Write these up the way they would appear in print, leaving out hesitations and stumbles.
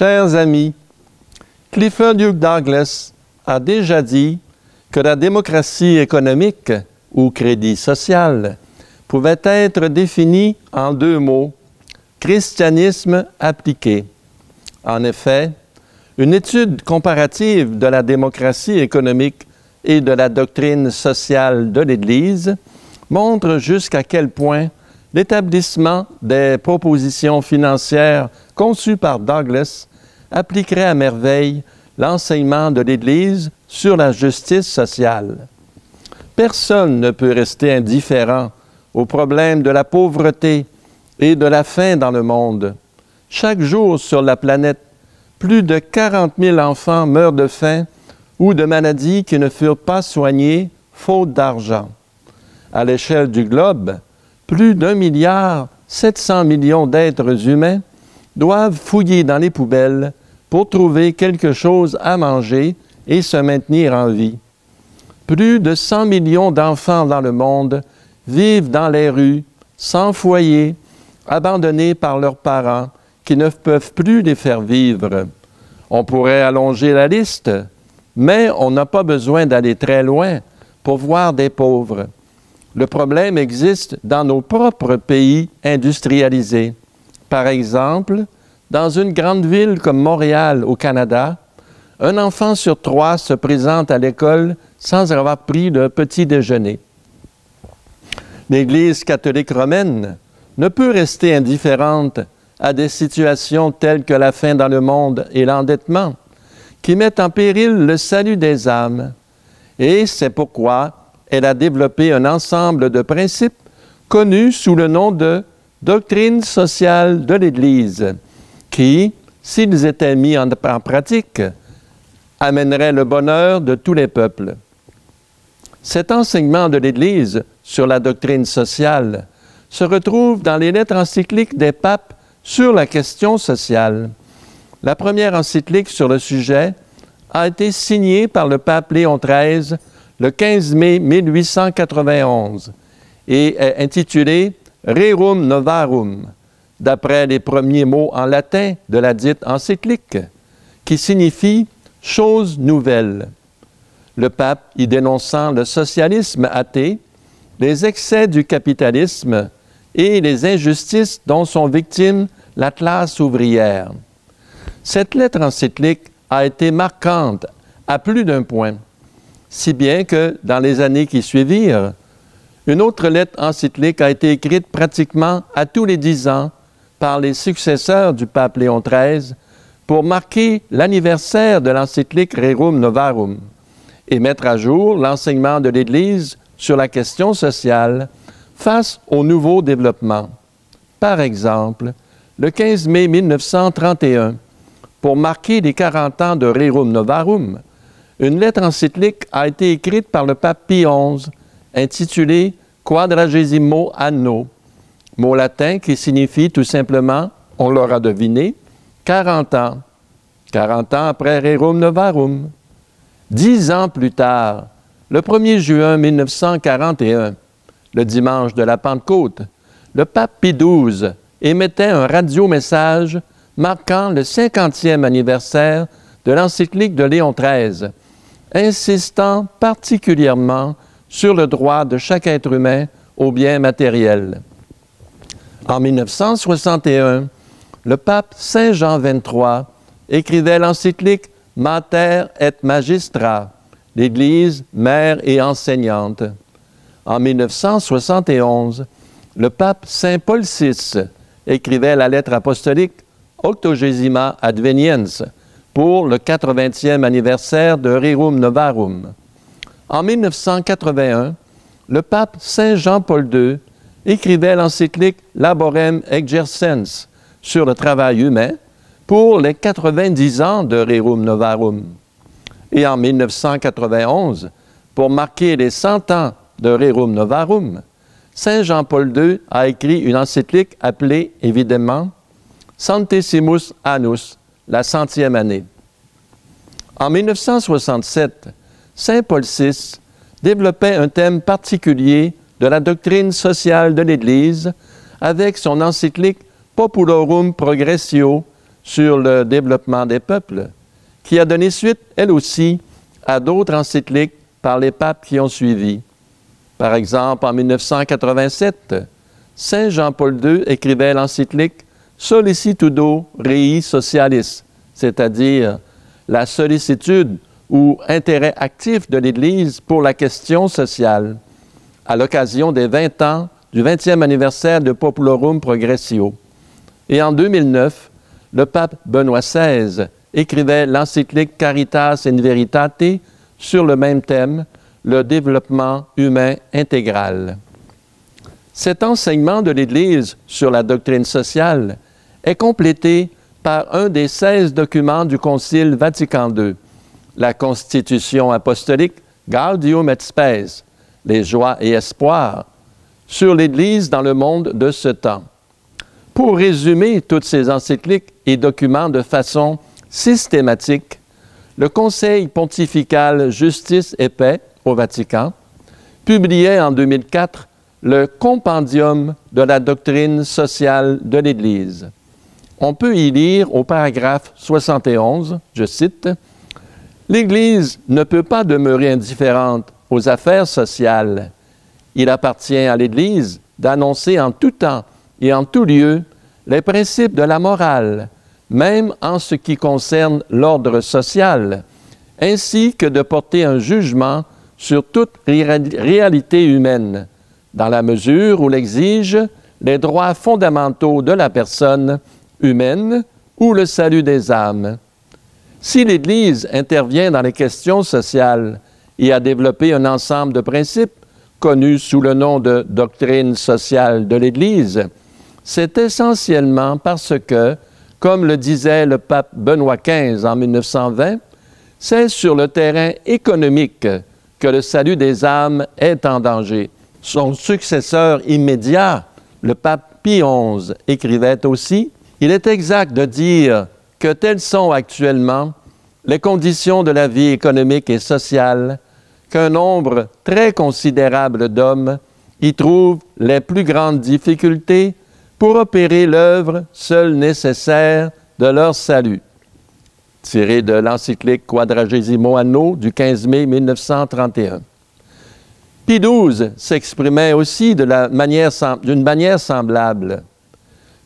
Chers amis, Clifford Hugh Douglas a déjà dit que la démocratie économique, ou crédit social, pouvait être définie en deux mots, christianisme appliqué. En effet, une étude comparative de la démocratie économique et de la doctrine sociale de l'Église montre jusqu'à quel point l'établissement des propositions financières conçues par Douglas appliquerait à merveille l'enseignement de l'Église sur la justice sociale. Personne ne peut rester indifférent au problème de la pauvreté et de la faim dans le monde. Chaque jour sur la planète, plus de 40 000 enfants meurent de faim ou de maladies qui ne furent pas soignées faute d'argent. À l'échelle du globe, plus d'1,7 milliard d'êtres humains doivent fouiller dans les poubelles pour trouver quelque chose à manger et se maintenir en vie. Plus de 100 millions d'enfants dans le monde vivent dans les rues, sans foyer, abandonnés par leurs parents qui ne peuvent plus les faire vivre. On pourrait allonger la liste, mais on n'a pas besoin d'aller très loin pour voir des pauvres. Le problème existe dans nos propres pays industrialisés. Par exemple, dans une grande ville comme Montréal, au Canada, un enfant sur 3 se présente à l'école sans avoir pris le petit déjeuner. L'Église catholique romaine ne peut rester indifférente à des situations telles que la faim dans le monde et l'endettement, qui mettent en péril le salut des âmes. Et c'est pourquoi elle a développé un ensemble de principes connus sous le nom de doctrine sociale de l'Église, qui, s'ils étaient mis en pratique, amèneraient le bonheur de tous les peuples. Cet enseignement de l'Église sur la doctrine sociale se retrouve dans les lettres encycliques des papes sur la question sociale. La première encyclique sur le sujet a été signée par le pape Léon XIII le 15 mai 1891 et est intitulée Rerum Novarum, d'après les premiers mots en latin de la dite encyclique, qui signifie « chose nouvelle ». Le pape y dénonçant le socialisme athée, les excès du capitalisme et les injustices dont sont victimes la classe ouvrière. Cette lettre encyclique a été marquante à plus d'un point, si bien que, dans les années qui suivirent, une autre lettre encyclique a été écrite pratiquement à tous les 10 ans par les successeurs du pape Léon XIII pour marquer l'anniversaire de l'encyclique Rerum Novarum et mettre à jour l'enseignement de l'Église sur la question sociale face aux nouveaux développements. Par exemple, le 15 mai 1931, pour marquer les 40 ans de Rerum Novarum, une lettre encyclique a été écrite par le pape Pie XI, intitulée Quadragesimo Anno, mot latin qui signifie tout simplement, on l'aura deviné, 40 ans. 40 ans après Rerum Novarum. 10 ans plus tard, le 1er juin 1941, le dimanche de la Pentecôte, le pape Pie XII émettait un radio-message marquant le 50e anniversaire de l'encyclique de Léon XIII, insistant particulièrement sur le droit de chaque être humain aux biens matériels. En 1961, le pape Saint Jean XXIII écrivait l'encyclique Mater et Magistra, l'Église, mère et enseignante. En 1971, le pape Saint Paul VI écrivait la lettre apostolique Octogesima Adveniens pour le 80e anniversaire de Rerum Novarum. En 1981, le pape Saint Jean-Paul II écrivait l'encyclique Laborem Exercens sur le travail humain pour les 90 ans de Rerum Novarum. Et en 1991, pour marquer les 100 ans de Rerum Novarum, Saint Jean-Paul II a écrit une encyclique appelée, évidemment, Centesimus Annus, la 100e année. En 1967, Saint Paul VI développait un thème particulier de la doctrine sociale de l'Église avec son encyclique Populorum Progressio sur le développement des peuples, qui a donné suite, elle aussi, à d'autres encycliques par les papes qui ont suivi. Par exemple, en 1987, Saint Jean-Paul II écrivait l'encyclique Sollicitudo Rei Socialis, c'est-à-dire la sollicitude ou intérêt actif de l'Église pour la question sociale, à l'occasion des 20 ans du 20e anniversaire de Populorum Progressio. Et en 2009, le pape Benoît XVI écrivait l'encyclique Caritas in Veritate sur le même thème, le développement humain intégral. Cet enseignement de l'Église sur la doctrine sociale est complété par un des 16 documents du Concile Vatican II, la Constitution apostolique Gaudium et Spes, les joies et espoirs, sur l'Église dans le monde de ce temps. Pour résumer toutes ces encycliques et documents de façon systématique, le Conseil pontifical Justice et Paix au Vatican publiait en 2004 le Compendium de la doctrine sociale de l'Église. On peut y lire au paragraphe 71, je cite, « L'Église ne peut pas demeurer indifférente aux affaires sociales. Il appartient à l'Église d'annoncer en tout temps et en tout lieu les principes de la morale, même en ce qui concerne l'ordre social, ainsi que de porter un jugement sur toute réalité humaine, dans la mesure où l'exigent les droits fondamentaux de la personne humaine ou le salut des âmes. Si l'Église intervient dans les questions sociales et a développé un ensemble de principes connus sous le nom de doctrine sociale de l'Église, c'est essentiellement parce que, comme le disait le pape Benoît XV en 1920, c'est sur le terrain économique que le salut des âmes est en danger. Son successeur immédiat, le pape Pie XI, écrivait aussi « Il est exact de dire que telles sont actuellement les conditions de la vie économique et sociale qu'un nombre très considérable d'hommes y trouvent les plus grandes difficultés pour opérer l'œuvre seule nécessaire de leur salut. » Tiré de l'encyclique Quadragesimo Anno du 15 mai 1931. Pie XII s'exprimait aussi d'une manière semblable.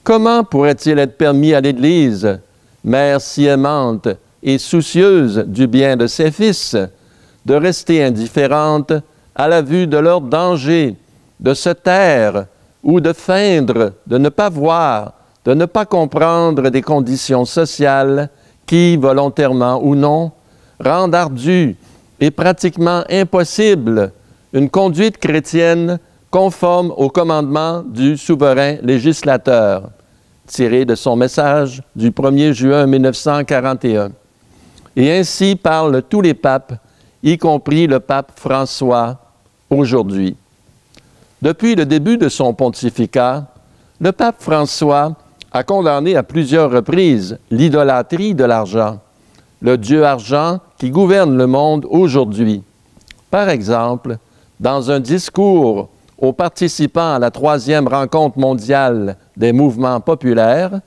Comment pourrait-il être permis à l'Église, mère si aimante et soucieuse du bien de ses fils, de rester indifférente à la vue de leurs dangers, de se taire ou de feindre, de ne pas voir, de ne pas comprendre des conditions sociales qui, volontairement ou non, rendent ardue et pratiquement impossible une conduite chrétienne conforme aux commandements du souverain législateur, tiré de son message du 1er juin 1941. Et ainsi parlent tous les papes, y compris le pape François, aujourd'hui. Depuis le début de son pontificat, le pape François a condamné à plusieurs reprises l'idolâtrie de l'argent, le dieu argent qui gouverne le monde aujourd'hui. Par exemple, dans un discours aux participants à la 3e rencontre mondiale des mouvements populaires,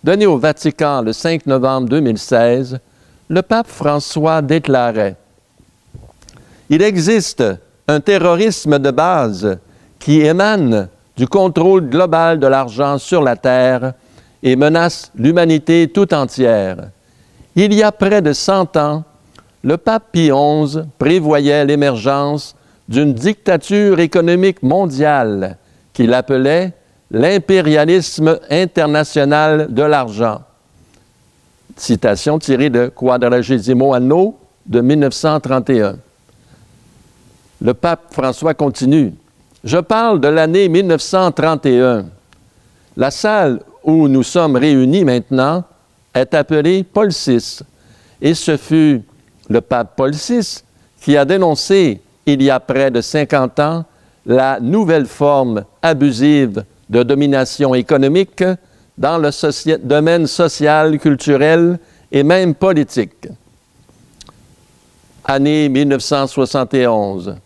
donné au Vatican le 5 novembre 2016, le pape François déclarait « Il existe un terrorisme de base qui émane du contrôle global de l'argent sur la Terre et menace l'humanité tout entière. Il y a près de 100 ans, le pape Pie XI prévoyait l'émergence d'une dictature économique mondiale qu'il appelait l'impérialisme international de l'argent. » Citation tirée de Quadragesimo Anno de 1931. Le pape François continue. « Je parle de l'année 1931. La salle où nous sommes réunis maintenant est appelée Paul VI. Et ce fut le pape Paul VI qui a dénoncé, il y a près de 50 ans, la nouvelle forme abusive de domination économique dans le domaine social, culturel et même politique. Année 1971.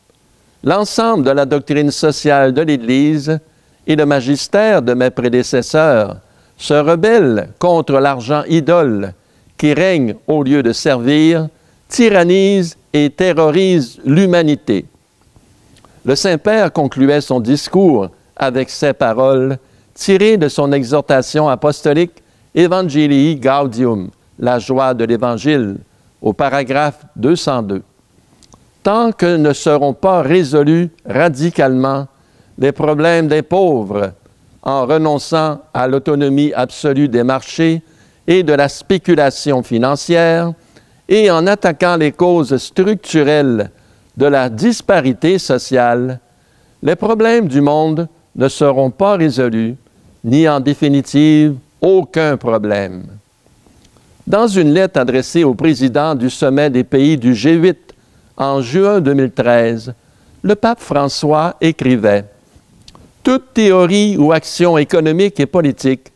L'ensemble de la doctrine sociale de l'Église et le magistère de mes prédécesseurs se rebelle contre l'argent idole qui règne au lieu de servir, tyrannise et terrorise l'humanité. Le Saint-Père concluait son discours avec ces paroles tirées de son exhortation apostolique Evangelii Gaudium, la joie de l'Évangile, au paragraphe 202. Tant que ne seront pas résolus radicalement les problèmes des pauvres, en renonçant à l'autonomie absolue des marchés et de la spéculation financière, et en attaquant les causes structurelles de la disparité sociale, les problèmes du monde ne seront pas résolus, ni en définitive aucun problème. Dans une lettre adressée au président du sommet des pays du G8 en juin 2013, le pape François écrivait « Toute théorie ou action économique et politique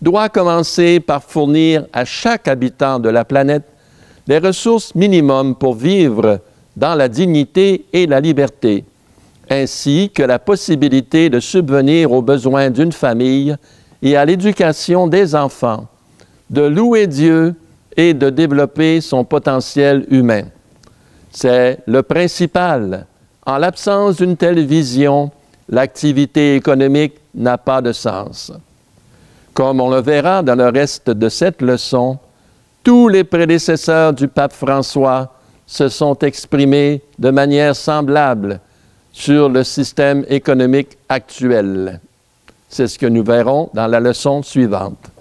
doit commencer par fournir à chaque habitant de la planète les ressources minimums pour vivre dans la dignité et la liberté, ainsi que la possibilité de subvenir aux besoins d'une famille et à l'éducation des enfants, de louer Dieu et de développer son potentiel humain. C'est le principal. En l'absence d'une telle vision, l'activité économique n'a pas de sens. Comme on le verra dans le reste de cette leçon, tous les prédécesseurs du pape François se sont exprimés de manière semblable sur le système économique actuel. C'est ce que nous verrons dans la leçon suivante.